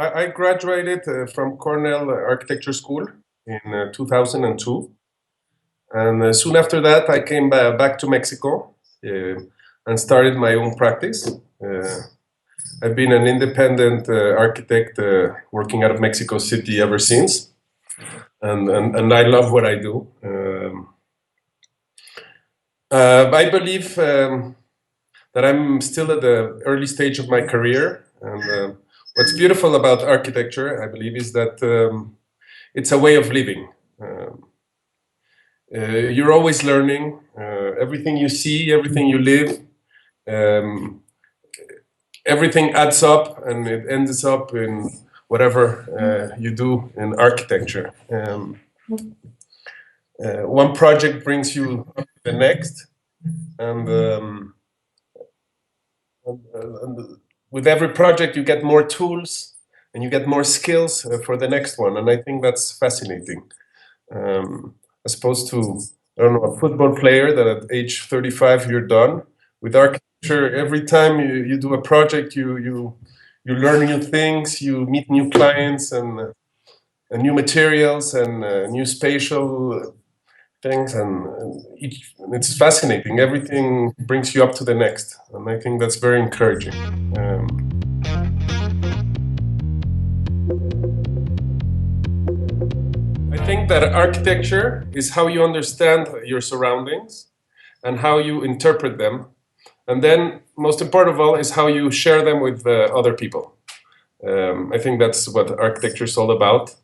I graduated from Cornell Architecture School in 2002. And soon after that, I came back to Mexico and started my own practice. I've been an independent architect working out of Mexico City ever since. And I love what I do. I believe that I'm still at the early stage of my career. And what's beautiful about architecture, I believe, is that it's a way of living. You're always learning. Everything you see, everything you live, everything adds up, and it ends up in whatever you do in architecture. One project brings you up to the next, and with every project you get more tools and you get more skills for the next one, and I think that's fascinating. As opposed to, I don't know, a football player that at age 35 you're done. With architecture, every time you do a project, you learn new things, you meet new clients and new materials and new spatial things, and it's fascinating. Everything brings you up to the next, and I think that's very encouraging. I think that architecture is how you understand your surroundings and how you interpret them, and then most important of all is how you share them with other people. I think that's what architecture is all about.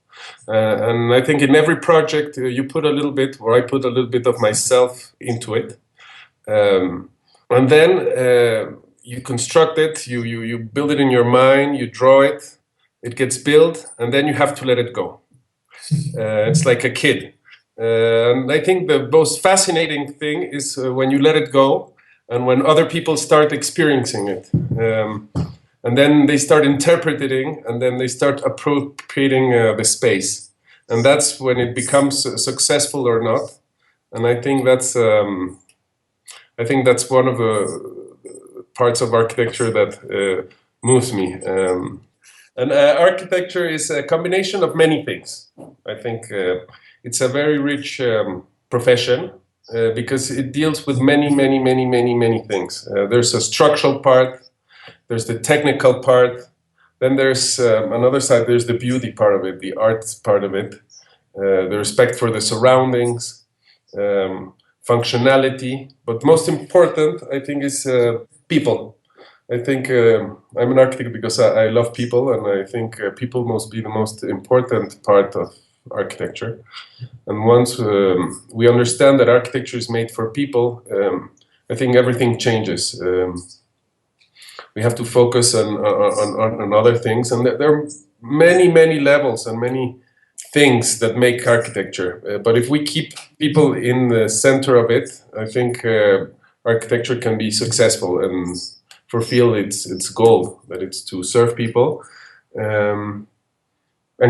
And I think in every project you put a little bit, or I put a little bit of myself into it. And then you construct it, you build it in your mind, you draw it, it gets built, and then you have to let it go. It's like a kid. And I think the most fascinating thing is when you let it go and when other people start experiencing it. And then they start interpreting, and then they start appropriating the space. And that's when it becomes successful or not. And I think that's one of the parts of architecture that moves me. And architecture is a combination of many things. I think it's a very rich profession because it deals with many things. There's a structural part. There's the technical part. Then there's another side, there's the beauty part of it, the art part of it, the respect for the surroundings, functionality. But most important, I think, is people. I think I'm an architect because I love people, and I think people must be the most important part of architecture. And once we understand that architecture is made for people, I think everything changes. We have to focus on other things, and there are many levels and many things that make architecture. But if we keep people in the center of it, I think architecture can be successful and fulfill its goal, that it's to serve people and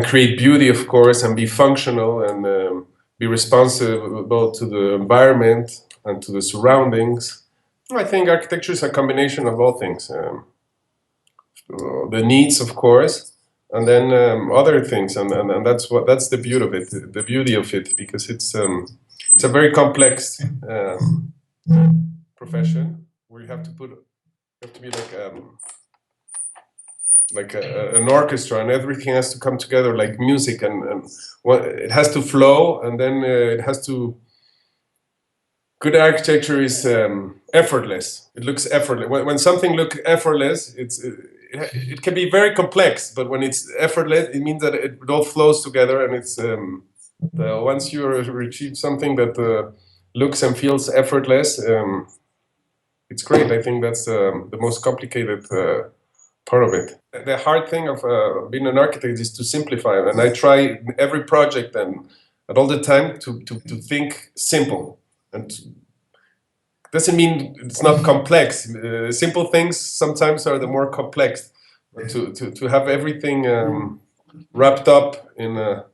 create beauty, of course, and be functional and be responsible to the environment and to the surroundings. I think architecture is a combination of all things. The needs, of course, and then other things, and that's the beauty of it, because it's a very complex profession where you have to be like an orchestra, and everything has to come together like music, and it has to flow, and then it has to. Good architecture is effortless. It looks effortless. When something looks effortless, it can be very complex. But when it's effortless, it means that it all flows together. And it's once you achieve something that looks and feels effortless, it's great. I think that's the most complicated part of it. The hard thing of being an architect is to simplify, and I try every project and at all the time to think simple. And doesn't mean it's not complex. Simple things sometimes are the more complex. But to have everything wrapped up in a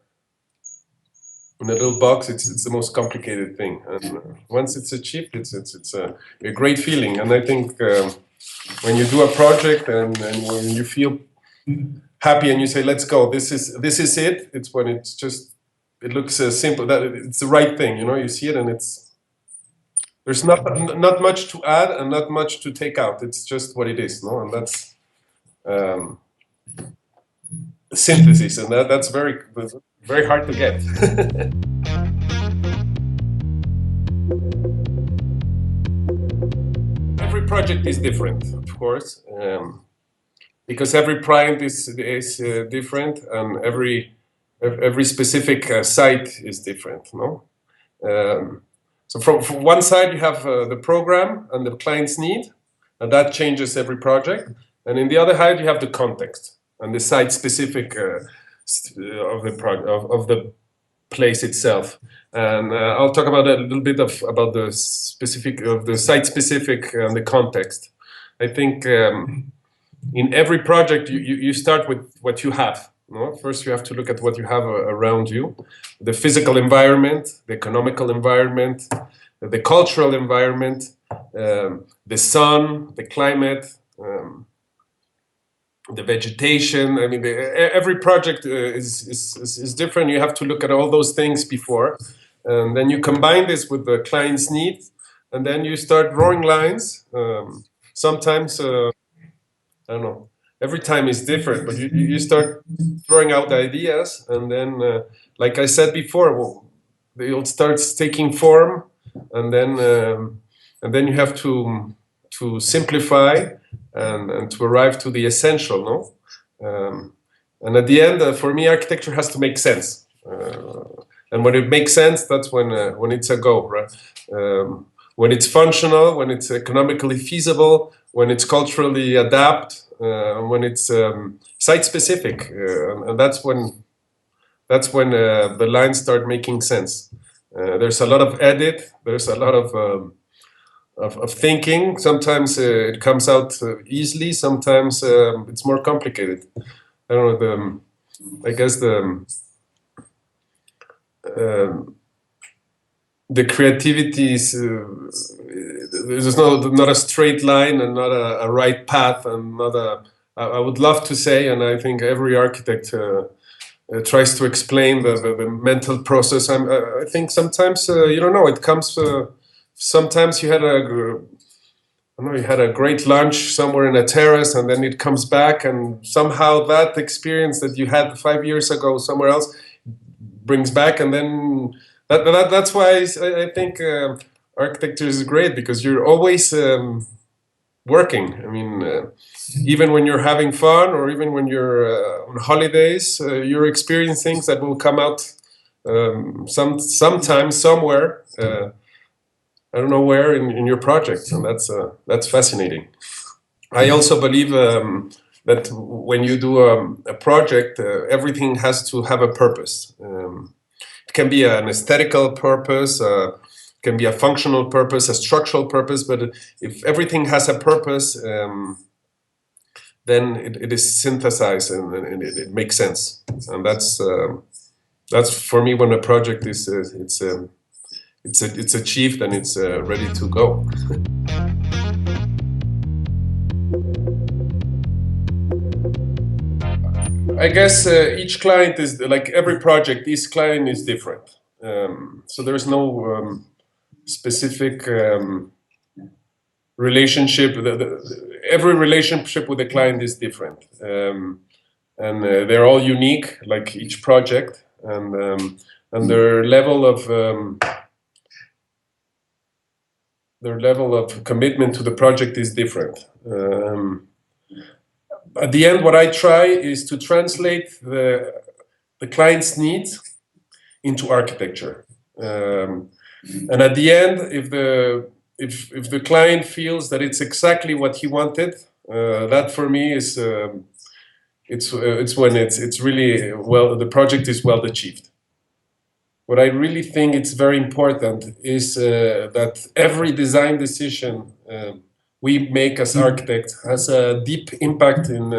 little box, it's the most complicated thing. And once it's achieved, it's a great feeling. And I think when you do a project and when you feel happy and you say, let's go, this is it. It's when it looks simple, that it's the right thing, you know, you see it and there's not much to add and not much to take out. It's just what it is, no? And that's synthesis, and that's very hard to get. Every project is different, of course, because every client is different, and every specific site is different, no? So from one side you have the program and the client's need, and that changes every project. And in the other side you have the context and the site-specific of the place itself. And I'll talk about a little bit about the specific of the site-specific and the context. I think in every project you start with what you have. No? First, you have to look at what you have around you: the physical environment, the economical environment, the cultural environment, the sun, the climate, the vegetation. I mean, every project is different. You have to look at all those things before, and then you combine this with the client's needs, and then you start drawing lines. Sometimes, I don't know. Every time is different, but you start throwing out ideas, and then, like I said before, well, they'll start taking form, and then you have to simplify and to arrive to the essential, no? And at the end, for me, architecture has to make sense, and when it makes sense, that's when it's a go, right? When it's functional, when it's economically feasible, when it's culturally adapt. When it's site-specific, and that's when the lines start making sense. There's a lot of edit. There's a lot of thinking. Sometimes it comes out easily. Sometimes it's more complicated. I don't know. I guess the creativity is there's not a straight line and not a right path, and not a. I would love to say, and I think every architect tries to explain the mental process. I think sometimes you don't know. It comes. Sometimes you had a great lunch somewhere in a terrace, and then it comes back, and somehow that experience that you had 5 years ago somewhere else brings back, and then. That's why I think architecture is great, because you're always working. I mean, even when you're having fun, or even when you're on holidays, you're experiencing things that will come out sometime, somewhere. I don't know where in your project, and that's fascinating. I also believe that when you do a project, everything has to have a purpose. It can be an aesthetical purpose, can be a functional purpose, a structural purpose, but if everything has a purpose, then it is synthesized and it makes sense. And that's for me when a project is it's achieved and it's ready to go. I guess each client is like every project. Each client is different, so there's no specific relationship. Every relationship with the client is different, and they're all unique, like each project, and their level of commitment to the project is different. At the end, what I try is to translate the client's needs into architecture. And at the end, if the client feels that it's exactly what he wanted, that for me is it's when it's really well, the project is well achieved. What I really think it's very important is that every design decision we make as architects has a deep impact in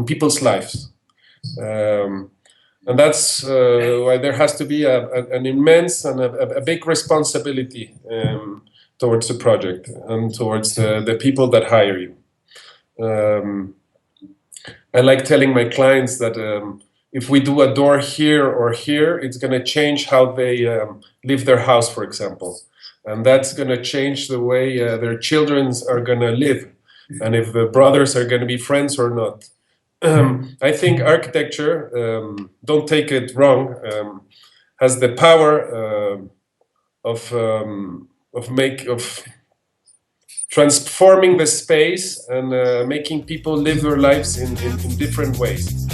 people's lives. And that's why there has to be an immense and a big responsibility towards the project and towards the people that hire you. I like telling my clients that if we do a door here or here, it's going to change how they leave their house, for example. And that's going to change the way their children are going to live, and if the brothers are going to be friends or not. I think architecture, don't take it wrong, has the power of transforming the space and making people live their lives in different ways.